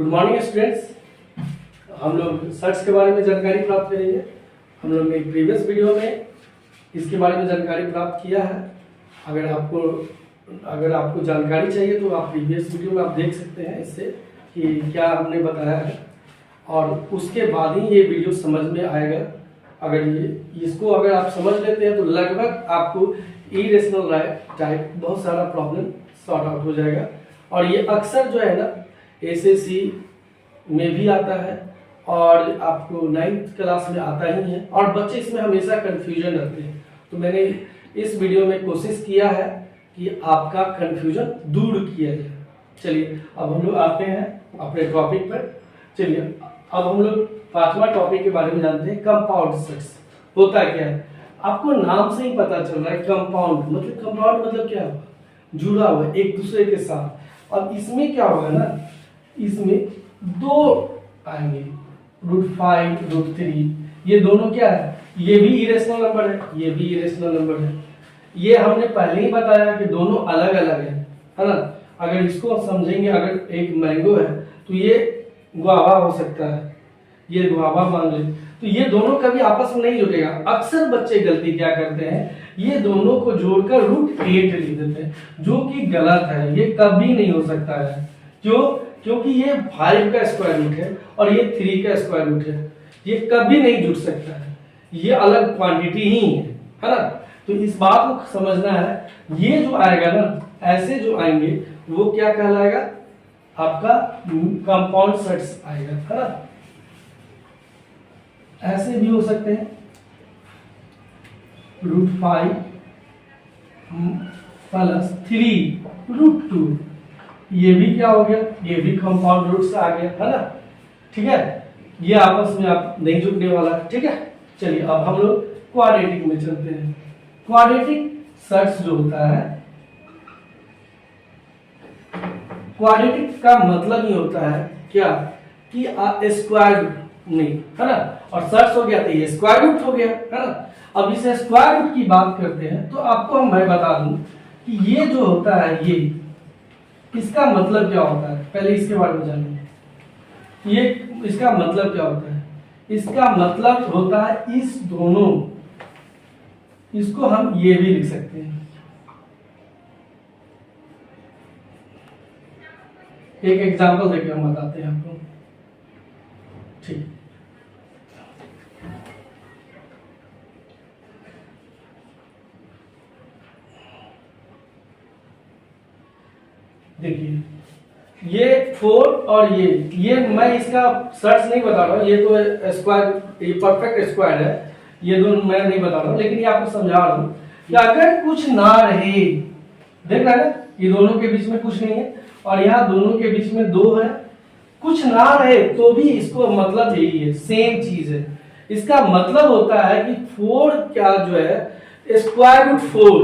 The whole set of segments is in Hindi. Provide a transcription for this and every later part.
Good morning students. हम लोग सर्च के बारे में जानकारी प्राप्त करेंगे। हम लोग ने प्रीवियस वीडियो में इसके बारे में जानकारी प्राप्त किया है। अगर आपको जानकारी चाहिए तो आप प्रीवियस वीडियो में आप देख सकते हैं इससे कि क्या हमने बताया है, और उसके बाद ही ये वीडियो समझ में आएगा। इसको अगर आप समझ लेते हैं तो लगभग आपको इरेशनल टाइप बहुत सारा प्रॉब्लम सॉर्ट आउट हो जाएगा। और ये अक्सर जो है ना एसएससी में भी आता है और आपको 9th क्लास में आता ही है, और बच्चे इसमें हमेशा कंफ्यूजन रहते हैं। तो मैंने इस वीडियो में कोशिश किया है कि आपका कंफ्यूजन दूर किया जाए। चलिए अब हम लोग आते हैं अपने टॉपिक पर। चलिए अब हम लोग 5वां टॉपिक के बारे में जानते हैं। कंपाउंड सेट्स होता क्या है, आपको नाम से ही पता चल रहा है। कंपाउंड मतलब क्या हुआ, जुड़ा हुआ एक दूसरे के साथ। और इसमें क्या होगा ना, इसमें दो आएंगे, √5 √3। ये दोनों क्या है, ये भी इरेशनल नंबर है, ये भी इरेशनल नंबर है। ये हमने पहले ही बताया कि दोनों अलग अलग है ना। अगर इसको समझेंगे, अगर एक मैंगो है तो ये गुआवा हो सकता है, ये गुआवा मान ले, तो ये दोनों कभी आपस में नहीं जुड़ेगा। अक्सर बच्चे गलती क्या करते हैं, ये दोनों को जोड़कर √8 लिख देते हैं, जो कि गलत है। ये कभी नहीं हो सकता है। क्यों? क्योंकि ये 5 का स्क्वायर रूट है और ये 3 का स्क्वायर रूट है। ये कभी नहीं जुड़ सकता है, ये अलग क्वांटिटी ही है ना। तो इस बात को समझना है। ये जो आएगा ना, ऐसे जो आएंगे वो क्या कहलाएगा, आपका कंपाउंड सेट्स आएगा, है ना। ऐसे भी हो सकते हैं, √5 + 3 √2। ये भी क्या हो गया, ये भी कंपाउंड रूट्स आ गया, है ना। ठीक है, ये आपस में आप नहीं जुड़ने वाला, ठीक है। चलिए अब हम लोग क्वाड्रेटिक में चलते हैं। क्वाड्रेटिक सेट्स जो होता है, क्वाड्रेटिक का मतलब ही होता है क्या कि स्क्वायर नहीं, है ना। और सेट्स हो गया तो ये स्क्वायर रूट हो गया, है ना। अब इसे स्क्वायर रूट की बात करते हैं तो आपको मैं बता दूं कि ये जो होता है, ये इसका मतलब क्या होता है, पहले इसके बारे में जानिए। ये इसका मतलब क्या होता है, इसका मतलब होता है इस दोनों, इसको हम ये भी लिख सकते हैं। एक एग्जांपल देकर हम बताते हैं आपको, ठीक। देखिए ये 4 और ये मैं इसका सर्च नहीं बता रहा हूँ, ये तो स्क्वायर, ये परफेक्ट स्क्वायर है, ये दोनों मैं नहीं बता रहा हूँ, लेकिन ये आपको समझा रहा हूँ कि अगर कुछ ना रहे, देख रहे हैं ये दोनों के बीच में कुछ नहीं है और यहाँ दोनों के बीच में 2 है, कुछ ना रहे तो भी इसको मतलब यही है, सेम चीज है। इसका मतलब होता है कि 4 क्या जो है स्क्वायर रूट 4,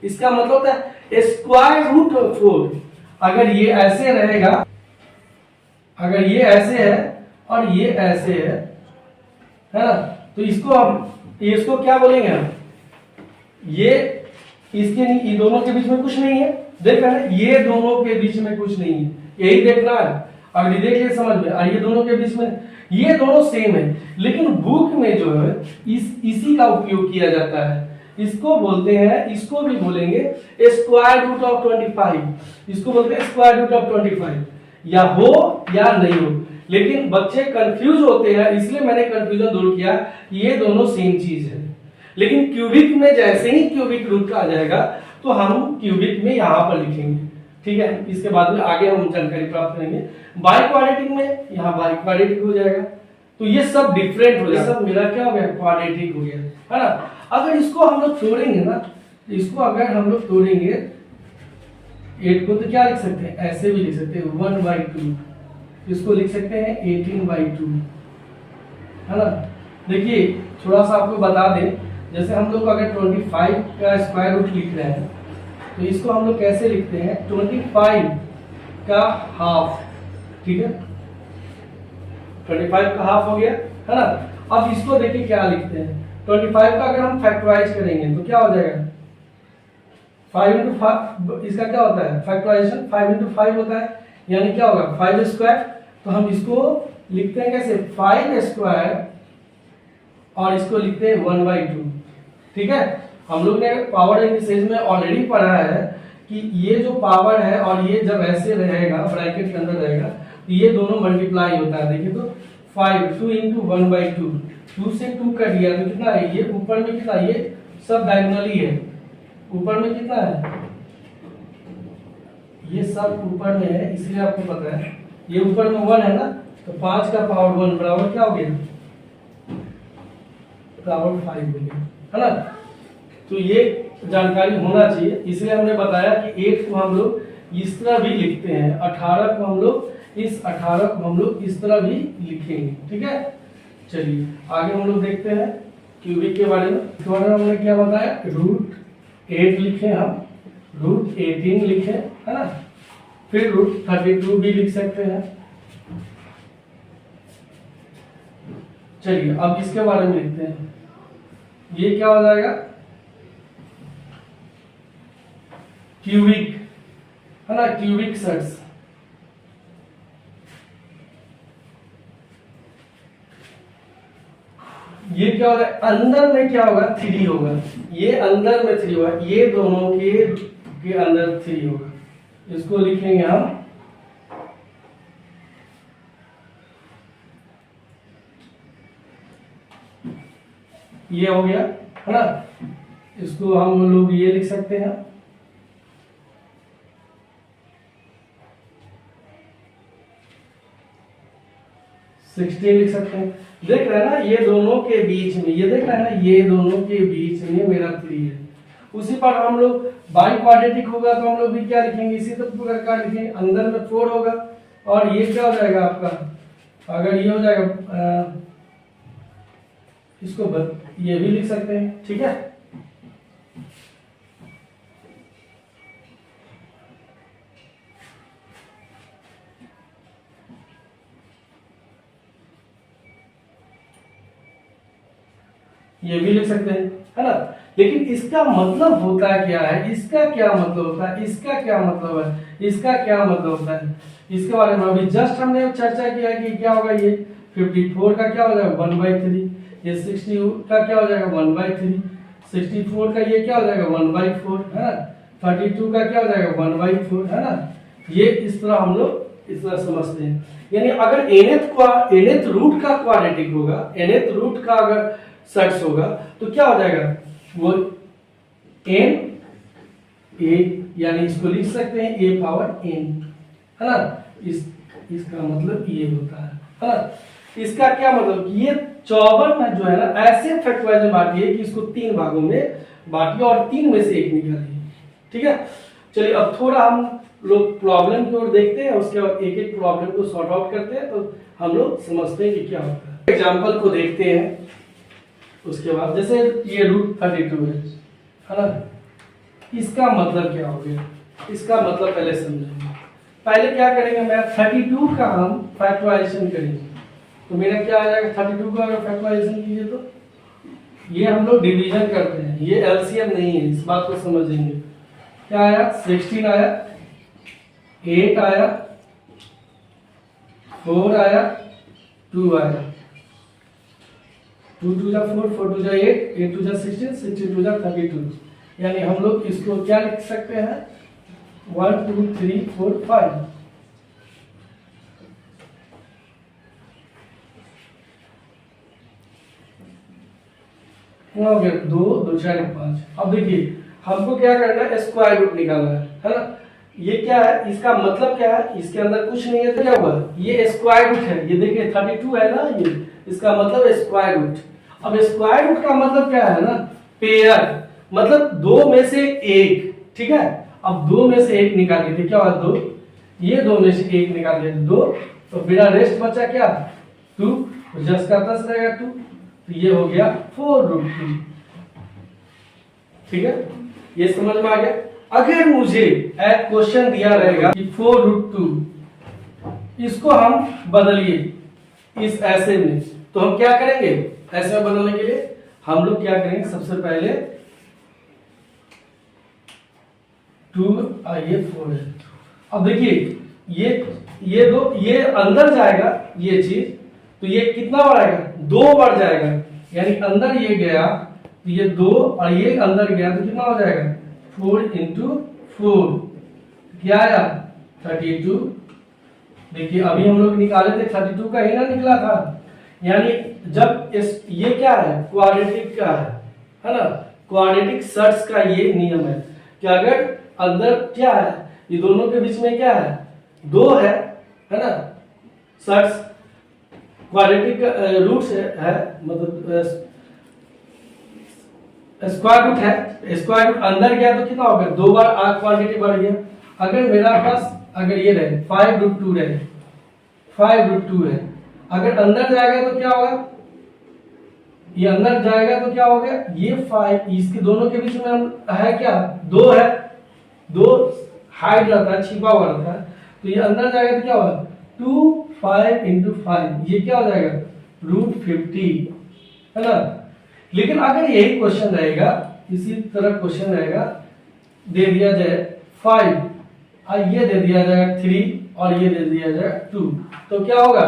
इसका मतलब होता है स्क्वायर रूट 4। अगर ये ऐसे रहेगा, अगर ये ऐसे है और ये ऐसे है ना, तो इसको क्या बोलेंगे हम, ये इसके नहीं, ये दोनों के बीच में कुछ नहीं है, देख रहे हैं ये दोनों के बीच में कुछ नहीं है, यही देखना है। अगर ये देख लिए समझ में, और ये दोनों के बीच में, ये दोनों सेम है, लेकिन बुक में जो है इसी का उपयोग किया जाता है। इसको बोलते हैं, इसको भी बोलेंगे स्क्वायर रूट ऑफ 25, इसको बोलते हैं स्क्वायर रूट ऑफ 25, या हो या नहीं हो। लेकिन बच्चे कंफ्यूज होते हैं, इसलिए मैंने कंफ्यूजन दूर किया, ये दोनों सेम चीज है। लेकिन क्यूबिक में जैसे ही क्यूबिक रूट आ जाएगा तो हम क्यूबिक में यहाँ पर लिखेंगे, ठीक है। इसके बाद में आगे हम जानकारी प्राप्त करेंगे। बाइक्वाड्रेटिक में यहाँ बाइक्वाड्रेटिक हो जाएगा, तो ये सब डिफरेंट हो जाएगा। सब मेरा क्या हो गया, क्वाड्रेटिक हो गया, है ना। अगर इसको हम लोग तोड़ेंगे ना, इसको अगर हम लोग तोड़ेंगे 8 को, तो क्या लिख सकते हैं, ऐसे भी लिख सकते हैं 1/2, इसको लिख सकते हैं 18/2, है ना। देखिए थोड़ा सा आपको बता दें, जैसे हम लोग अगर 25 का स्क्वायर रूट लिख रहे हैं तो इसको हम लोग कैसे लिखते हैं, 25 का हाफ, ठीक है, 25 का हाफ हो गया, है ना। अब इसको देखिए क्या लिखते हैं, 25 का अगर हम फैक्टराइज करेंगे तो क्या हो जाएगा, 5 × 5, इसका क्या होता है फैक्टराइजेशन, 5 × 5 होता है, यानी क्या होगा 5 स्क्वायर तो हम इसको लिखते हैं कैसे, 5 स्क्वायर और इसको लिखते हैं 1/2। ठीक है, हम लोग ने पावर इंडिसेज में ऑलरेडी पढ़ा है कि ये जो पावर है और ये जब ऐसे रहेगा ब्रैकेट के अंदर रहेगा तो ये दोनों मल्टीप्लाई होता है। देखिए तो 5 2 इंटू 1/2, 2 से 2 कट गया तो कितना है, ये ऊपर में कितना, ये सब डायगोनली है, ऊपर में कितना है, ये सब ऊपर में है इसलिए आपको पता है ये ऊपर में 1 है ना, तो 5 का पावर 1 बराबर क्या हो गया, पावर 5 हो गया, है ना। तो ये जानकारी होना चाहिए, इसलिए हमने बताया कि 8 को हम लोग इस तरह भी लिखते हैं, 18 को हम लोग इस तरह भी लिखेंगे। ठीक है, चलिए आगे हम लोग देखते हैं क्यूबिक के बारे में। तो हमने क्या बताया, √8 लिखे हम, √18 लिखे, है ना, फिर √32 भी लिख सकते हैं। चलिए अब इसके बारे में लिखते हैं, ये क्या हो जाएगा, क्यूबिक, है ना, क्यूबिक सेट्स। ये क्या होगा, अंदर में क्या होगा, 3 होगा, ये अंदर में 3 होगा, ये दोनों के अंदर 3 होगा, इसको लिखेंगे हम ये हो गया, है ना, इसको हम लोग ये लिख सकते हैं, सिक्सटीन लिख सकते हैं। देख रहे हैं ना, ये दोनों के बीच में, ये देख रहे हैं ना, ये दोनों के बीच में मेरा 3 है। उसी पर हम लोग बाई क्वाड्रेटिक होगा तो हम लोग भी क्या लिखेंगे, इसी तरह पूरा का लिखेंगे, अंदर में 4 होगा और ये क्या हो जाएगा आपका, अगर ये हो जाएगा इसको ये भी लिख सकते हैं। ठीक है, ये भी लिख सकते हैं, है ना। लेकिन इसका मतलब होता है क्या है, इसका क्या मतलब होता है, इसका क्या मतलब है, इसका क्या मतलब होता है, इसके बारे में अभी जस्ट हमने चर्चा किया कि क्या होगा, ये 54 का क्या हो जाएगा 1/3, ये 60 का क्या हो जाएगा 1/3, 64 का ये क्या हो जाएगा 1/4, है ना, 32 का क्या हो जाएगा 1/4, है ना। ये इस तरह हम लोग इस तरह समझते हैं। यानी अगर nth रूट का क्वाड्रेटिक होगा, nth रूट का अगर सेट्स होगा तो क्या हो जाएगा, वो n a, यानी इसको लिख सकते हैं a पावर n, है ना। इसका मतलब ये होता है ना। इसका क्या मतलब, ये 54 में जो है ना ऐसे फैक्टराइज में बांटिए कि इसको 3 भागों में बांटिए और 3 में से 1 निकालिए। ठीक है, चलिए अब थोड़ा हम लोग प्रॉब्लम की ओर देखते हैं, उसके बाद एक एक प्रॉब्लम को सॉर्ट आउट करते हैं तो हम लोग समझते हैं कि क्या होता है। एग्जाम्पल को देखते हैं, उसके बाद जैसे ये √32 है ना, इसका मतलब क्या हो गया, इसका मतलब पहले समझेंगे। पहले क्या करेंगे, मैं 32 का हम फैक्टराइजेशन करेंगे, तो मेरा क्या आ जाएगा, 32 का अगर फैक्टराइजेशन कीजिए तो ये हम लोग डिवीजन करते हैं, ये एलसीएम नहीं है, इस बात को समझेंगे। क्या आया, 16 आया, 8 आया, 4 आया, 2 आया, 2 2 जा 4, 4 2 जा 8, 8 2 जा 16, 16 2 जा 32। यानी हम लोग इसको क्या लिख सकते हैं, 1 2 3 4 5। हो गया 2 2 4 5। अब देखिए हमको क्या करना है, स्क्वायर रूट निकालना है ना। ये क्या है, इसका मतलब क्या है, इसके अंदर कुछ नहीं है तो क्या हुआ, ये स्क्वायर रूट है, ये देखिए 32 है ना, ये इसका मतलब स्क्वायर रूट। अब स्क्वायर रूट का मतलब क्या है ना, पेयर, मतलब 2 में से 1। ठीक है, अब 2 में से 1 निकाल लेते, क्या हुआ 2, ये 2 में से 1 निकाल लेते 2, तो बिना रेस्ट बचा क्या 2, तो 10 का 10 रहेगा 2, तो ये हो गया 4√2। ठीक है, ये समझ में आ गया। अगर मुझे एक क्वेश्चन दिया रहेगा कि 4√2, इसको हम बदलिए इस ऐसे में, तो हम क्या करेंगे, ऐसे में बदलने के लिए हम लोग क्या करेंगे, सबसे पहले 2 ये 4 है। अब देखिए ये ये दो, ये अंदर जाएगा ये चीज, तो ये कितना बढ़ाएगा, 2 बढ़ जाएगा, यानी अंदर ये गया तो ये 2 और ये अंदर गया तो कितना हो जाएगा 4 इंटू 4, क्या आया 32। देखिए अभी हम लोग निकाले थे 32 का ही ना निकला था, यानी जब इस ये क्या है क्वाड्रेटिक का है ना, क्वाड्रेटिक सर्ट्स का ये नियम है कि अगर अंदर क्या है, ये दोनों के बीच में क्या है 2 है ना, सर्ट्स क्वाड्रेटिक रूट्स है मतलब स्क्वायर रूट है, स्क्वायर रूट अंदर गया तो कितना होगा 2 बार क्वांटिटी बढ़ गया। अगर मेरा पास अगर ये रहे 5√2 रहे, 5√2 है, अगर अंदर जाएगा तो क्या होगा, ये अंदर जाएगा तो क्या हो गया, ये 5 इसके दोनों के बीच में है क्या 2 है, 2 हाइड रहता है, छिपा हुआ रहता है, तो ये अंदर जाएगा तो क्या होगा 2 5 इंटू 5, ये क्या हो जाएगा √50 है ना। लेकिन अगर यही क्वेश्चन रहेगा, इसी तरह क्वेश्चन रहेगा, दे दिया जाए 5 और ये दे दिया जाएगा 3 और ये दे दिया जाएगा 2, तो क्या होगा,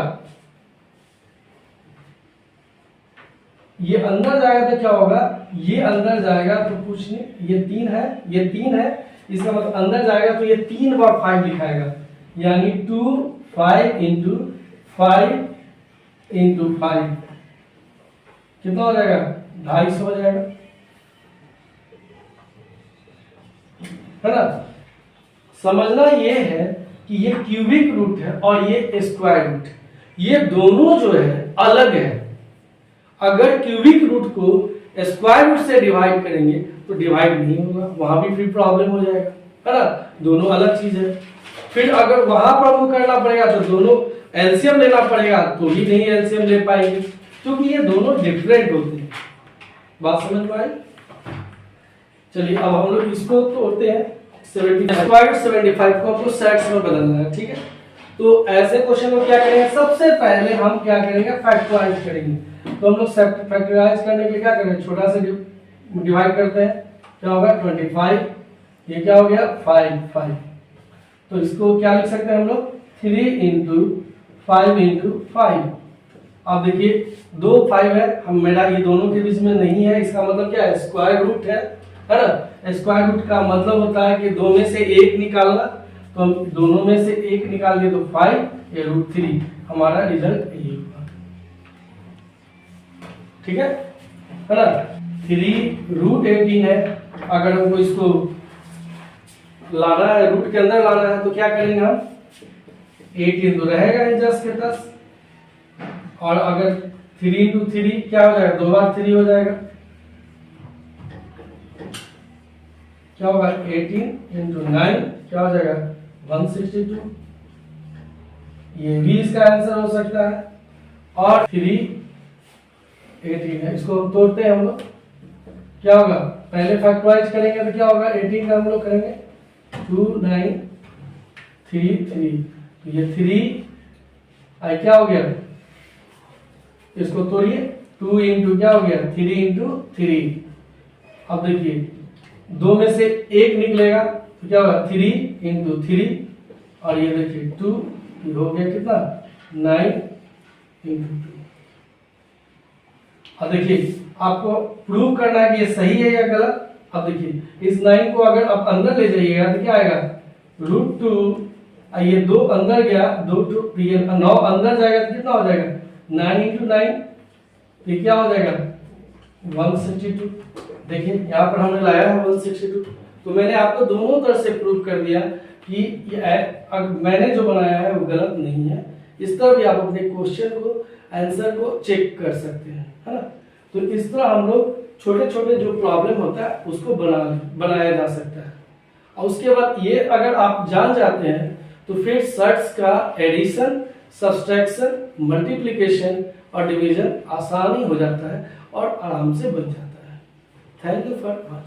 ये अंदर जाएगा तो क्या होगा, ये अंदर जाएगा तो कुछ नहीं, ये 3 है, ये 3 है, इसका मतलब अंदर जाएगा तो ये 3 बार 5 लिखाएगा, यानी 2 5 इंटू 5 इंटू 5 कितना हो जाएगा 250 हो जाएगा, है ना। समझना ये है कि ये क्यूबिक रूट है और ये स्क्वायर रूट, ये दोनों जो है अलग है। अगर क्यूबिक रूट को स्क्वायर रूट से डिवाइड करेंगे तो डिवाइड नहीं होगा, वहां भी फिर प्रॉब्लम हो जाएगा, है ना, दोनों अलग चीज है। फिर अगर वहां प्रॉब्लम करना पड़ेगा तो दोनों एलसीएम लेना पड़ेगा, तो भी नहीं एलसीएम ले पाएंगे, क्योंकि ये दोनों डिफरेंट होते हैं। बात समझ में आई? चलिए अब हम लोग इसको तोड़ते हैं, 75 को आपको सेट्स में बदलना है, ठीक है। तो ऐसे क्वेश्चन को क्या करेंगे, सबसे पहले हम क्या करेंगे फैक्टराइज करेंगे। तो हम लोग फैक्टराइज करने के लिए क्या करेंगे, छोटा से डिवाइड करते हैं, क्या होगा 25, ये क्या हो गया 5, तो इसको क्या लिख सकते हैं हम लोग 3 इंटू 5 इंटू 5। अब देखिए 2 5 है, हम मेरा ये दोनों के बीच में नहीं है, इसका मतलब क्या है स्क्वायर रूट है ना। स्क्वायर रूट का मतलब होता है कि 2 में से 1 निकालना, तो हम दोनों में से 1 निकाल दिए तो 5, ये √3, हमारा रिजल्ट यही होगा, ठीक है ना। 3√18 है, अगर हमको इसको लाना है रूट के अंदर लाना है तो क्या करेंगे हम, 18 तो रहेगा ही 10 के 10, और अगर 3 इंटू 3 क्या हो जाएगा, 2 बार 3 हो जाएगा, क्या होगा 18 इंटू 9 क्या हो जाएगा 162, ये भी इसका आंसर हो सकता है। और 3 18 है, इसको हम तोड़ते हैं हम लोग, क्या होगा पहले फैक्टराइज करेंगे तो क्या होगा 18 का हम लोग करेंगे 2 9 3 3, तो ये 3 आई क्या हो गया, इसको तोड़िए 2 इंटू क्या हो गया 3 इंटू 3। अब देखिए 2 में से 1 निकलेगा तो क्या होगा 3 इंटू 3, और ये देखिए 2, ये हो गया कितना 9 इंटू 2। अब देखिए आपको प्रूव करना है कि ये सही है या गलत। अब देखिए इस 9 को अगर आप अंदर ले जाइएगा तो क्या आएगा √2, ये 2 अंदर गया, 2 ये 9 अंदर जाएगा तो कितना हो जाएगा 9 इंटू 9, ये क्या हो जाएगा 162। देखिए यहाँ पर हमने लाया है 162, तो मैंने आपको दोनों तरह से प्रूव कर दिया कि ये मैंने जो बनाया है वो गलत नहीं है। इस तरह भी आप अपने क्वेश्चन को आंसर को चेक कर सकते हैं, है ना। तो इस तरह हम लोग छोटे छोटे जो प्रॉब्लम होता है उसको बनाया जा सकता है। और उसके बाद ये अगर आप जान जाते हैं तो फिर सर्ट्स का एडिशन, सब्सट्रैक्शन, मल्टीप्लिकेशन और डिवीजन आसानी हो जाता है और आराम से बन जाता है। Thank you for watching.